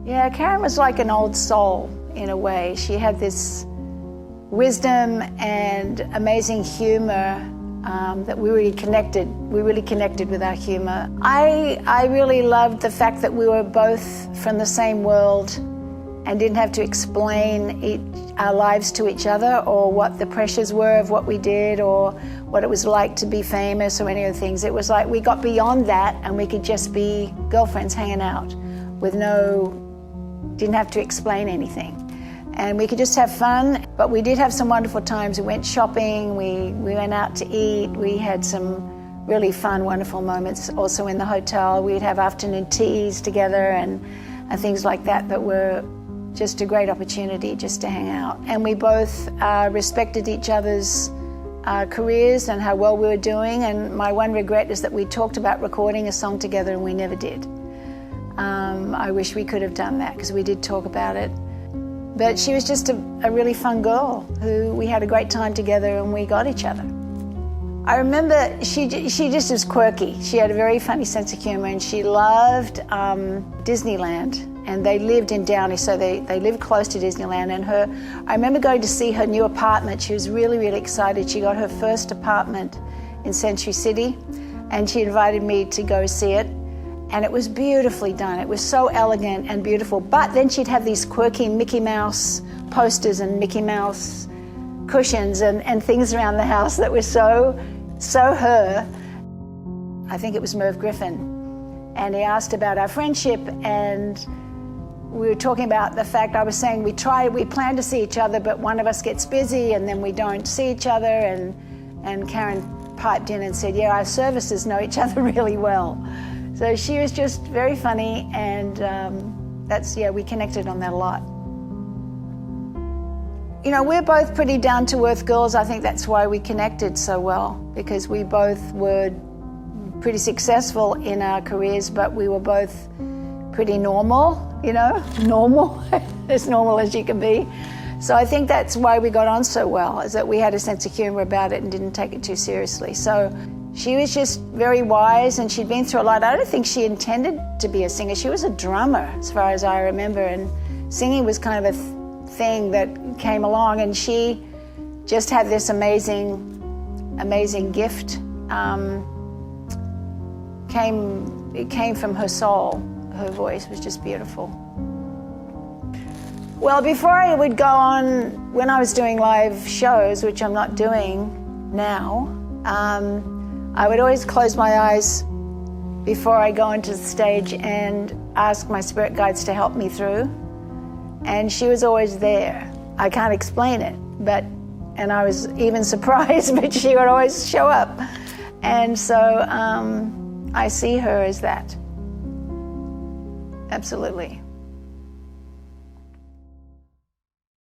Yeah, Karen was like an old soul in a way. She had this wisdom and amazing humor that we really connected. We really connected with our humor. I really loved the fact that we were both from the same world and didn't have to explain our lives to each other, or what the pressures were of what we did, or what it was like to be famous, or any of the things. It was like we got beyond that and we could just be girlfriends hanging out with didn't have to explain anything. And we could just have fun, but we did have some wonderful times. We went shopping, we went out to eat, we had some really fun, wonderful moments also in the hotel. We'd have afternoon teas together and things like that were just a great opportunity just to hang out. And we both respected each other's careers and how well we were doing, and my one regret is that we talked about recording a song together and we never did. I wish we could have done that, because we did talk about it. But she was just a really fun girl who we had a great time together and we got each other. I remember she just was quirky. She had a very funny sense of humor, and she loved Disneyland, and they lived in Downey, so they lived close to Disneyland. And I remember going to see her new apartment. She was really, really excited. She got her first apartment in Century City, and she invited me to go see it. And it was beautifully done. It was so elegant and beautiful. But then she'd have these quirky Mickey Mouse posters and Mickey Mouse cushions and things around the house that were so her. I think it was Merv Griffin. And he asked about our friendship, and we were talking about the fact, I was saying we plan to see each other, but one of us gets busy and then we don't see each other. And Karen piped in and said, yeah, our services know each other really well. So she was just very funny, and we connected on that a lot. You know, we're both pretty down-to-earth girls. I think that's why we connected so well, because we both were pretty successful in our careers, but we were both pretty normal, you know, as normal as you can be. So I think that's why we got on so well, is that we had a sense of humor about it and didn't take it too seriously. So she was just very wise, and she'd been through a lot. I don't think she intended to be a singer. She was a drummer, as far as I remember, and singing was kind of a thing that came along, and she just had this amazing gift. It came from her soul. Her voice was just beautiful. Well, before I would go on, when I was doing live shows, which I'm not doing now, I would always close my eyes before I go into the stage and ask my spirit guides to help me through. And she was always there. I can't explain it, and I was even surprised, but she would always show up. And so I see her as that. Absolutely.